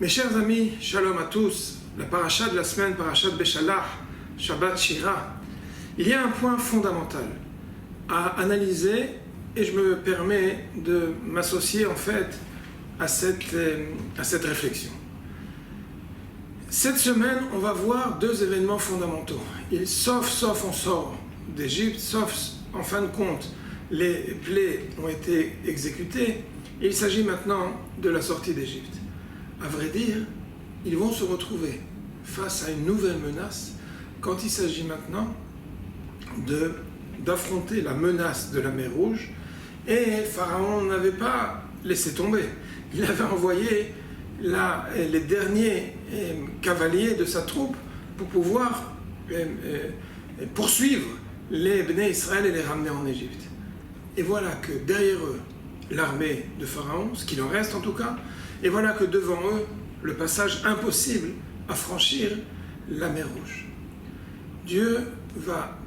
Mes chers amis, shalom à tous, la paracha de la semaine, paracha de Beshalach, Shabbat Shira, il y a un point fondamental à analyser et je me permets de m'associer en fait à cette réflexion. Cette semaine, on va voir deux événements fondamentaux. Sauf on sort d'Égypte, sauf en fin de compte, les plaies ont été exécutées. Il s'agit maintenant de la sortie d'Égypte. À vrai dire, ils vont se retrouver face à une nouvelle menace quand il s'agit maintenant d'affronter la menace de la mer Rouge. Et Pharaon n'avait pas laissé tomber. Il avait envoyé les derniers cavaliers de sa troupe pour pouvoir poursuivre les Bnei Israël et les ramener en Égypte. Et voilà que derrière eux, l'armée de Pharaon, ce qu'il en reste en tout cas, et voilà que devant eux, le passage impossible à franchir, la mer Rouge. Dieu va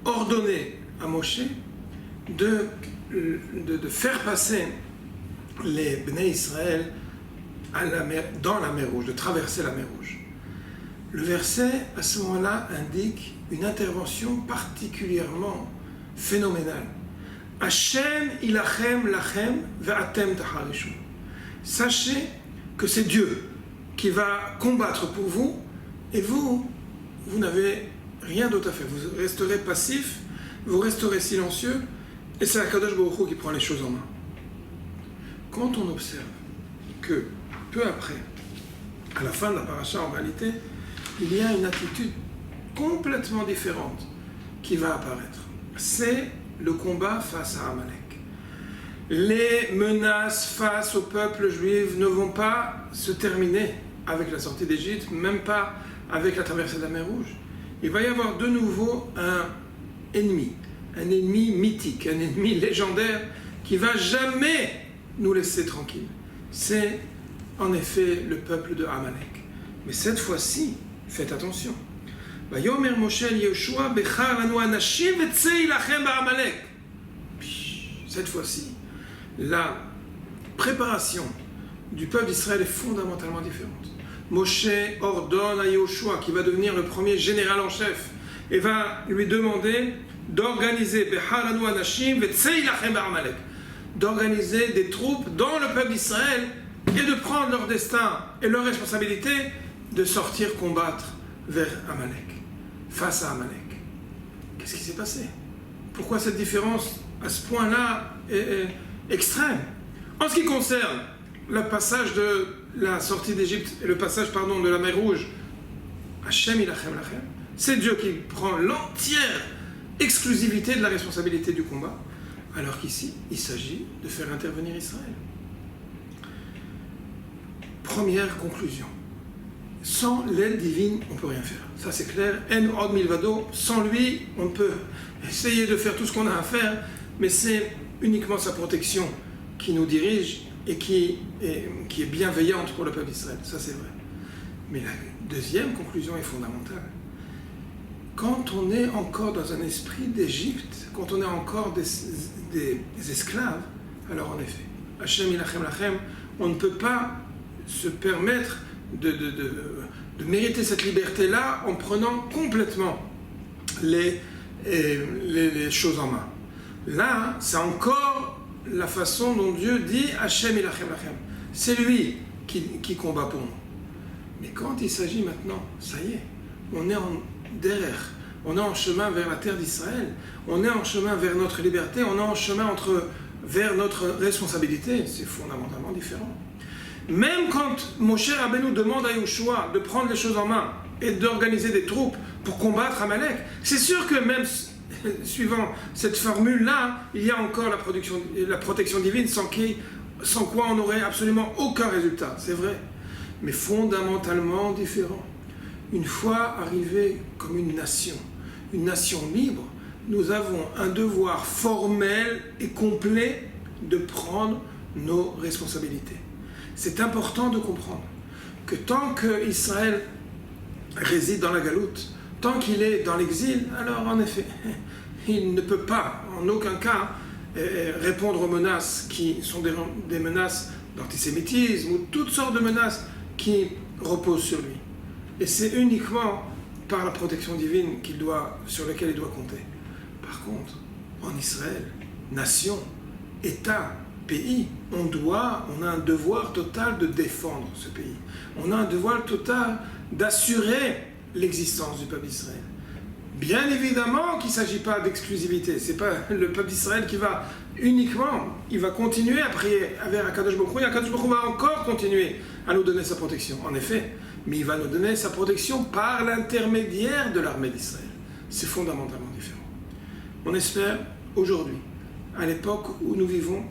ordonner à Moshe de faire passer les Bnei Israël dans la mer Rouge, de traverser la mer Rouge. Le verset, à ce moment-là, indique une intervention particulièrement phénoménale. Hashem ilachem lachem ve'atem taharishu. Sachez que c'est Dieu qui va combattre pour vous et vous n'avez rien d'autre à faire. Vous resterez passif, vous resterez silencieux et c'est Akadosh Baruch Hu qui prend les choses en main. Quand on observe que peu après, à la fin de la paracha en réalité, il y a une attitude complètement différente qui va apparaître. C'est le combat face à Amalek. Les menaces face au peuple juif ne vont pas se terminer avec la sortie d'Égypte, même pas avec la traversée de la mer Rouge. Il va y avoir de nouveau un ennemi mythique, un ennemi légendaire qui va jamais nous laisser tranquilles. C'est en effet le peuple de Amalek. Mais cette fois-ci, faites attention. Vayomer Moshe Yehoshua bechar lanu anashim vetzei ilachem ba'Amalek. Cette fois-ci, la préparation du peuple d'Israël est fondamentalement différente. Moshe ordonne à Yehoshua, qui va devenir le premier général en chef, et va lui demander d'organiser bechar lanu anashim vetzei ilachem ba'Amalek, d'organiser des troupes dans le peuple d'Israël et de prendre leur destin et leur responsabilité de sortir combattre vers Amalek, face à Amalek. Qu'est-ce qui s'est passé? Pourquoi cette différence à ce point-là est extrême? En ce qui concerne le passage de la sortie d'Égypte et le passage, de la mer Rouge, Hashem ilachem lachem, c'est Dieu qui prend l'entière exclusivité de la responsabilité du combat, alors qu'ici, il s'agit de faire intervenir Israël. Première conclusion. Sans l'aide divine, on ne peut rien faire. Ça c'est clair. En od milvado, sans lui, on peut essayer de faire tout ce qu'on a à faire, mais c'est uniquement sa protection qui nous dirige et qui est bienveillante pour le peuple d'Israël. Ça c'est vrai. Mais la deuxième conclusion est fondamentale. Quand on est encore dans un esprit d'Égypte, quand on est encore des esclaves, alors en effet, Hashem ilachem lachem, on ne peut pas se permettre de mériter cette liberté-là en prenant complètement les choses en main. Là, c'est encore la façon dont Dieu dit Hashem ilachem lachem. C'est lui qui combat pour nous. Mais quand il s'agit maintenant, ça y est, on est derrière, on est en chemin vers la terre d'Israël, on est en chemin vers notre liberté, on est en chemin vers notre responsabilité, c'est fondamentalement différent. Même quand Moshe Rabbeinu demande à Yehoshua de prendre les choses en main et d'organiser des troupes pour combattre Amalek, c'est sûr que même suivant cette formule-là, il y a encore la protection divine sans quoi on n'aurait absolument aucun résultat, c'est vrai, mais fondamentalement différent. Une fois arrivés comme une nation libre, nous avons un devoir formel et complet de prendre nos responsabilités. C'est important de comprendre que tant qu'Israël réside dans la galoute, tant qu'il est dans l'exil, alors en effet, il ne peut pas, en aucun cas, répondre aux menaces qui sont des menaces d'antisémitisme ou toutes sortes de menaces qui repose sur lui. Et c'est uniquement par la protection divine sur laquelle il doit compter. Par contre, en Israël, nation, État, pays, on a un devoir total de défendre ce pays. On a un devoir total d'assurer l'existence du peuple d'Israël. Bien évidemment qu'il ne s'agit pas d'exclusivité. Ce n'est pas le peuple d'Israël qui va uniquement, il va continuer à prier vers Akadosh Baruch Hu, et Akadosh Baruch Hu va encore continuer à nous donner sa protection, en effet. Mais il va nous donner sa protection par l'intermédiaire de l'armée d'Israël. C'est fondamentalement différent. On espère aujourd'hui, à l'époque où nous vivons,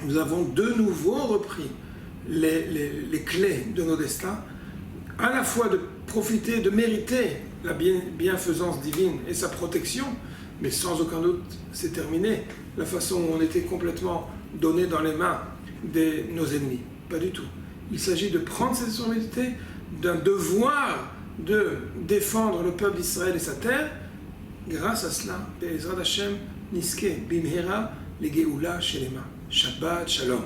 nous avons de nouveau repris les clés de nos destins, à la fois de profiter, de mériter la bienfaisance divine et sa protection, mais sans aucun doute, c'est terminé, la façon où on était complètement donné dans les mains de nos ennemis. Pas du tout. Il s'agit de prendre cette responsabilité, d'un devoir de défendre le peuple d'Israël et sa terre. Grâce à cela, Be'ezrat Hashem, Niske, Bimhera, les Geoula, Shelema. Shabbat Shalom.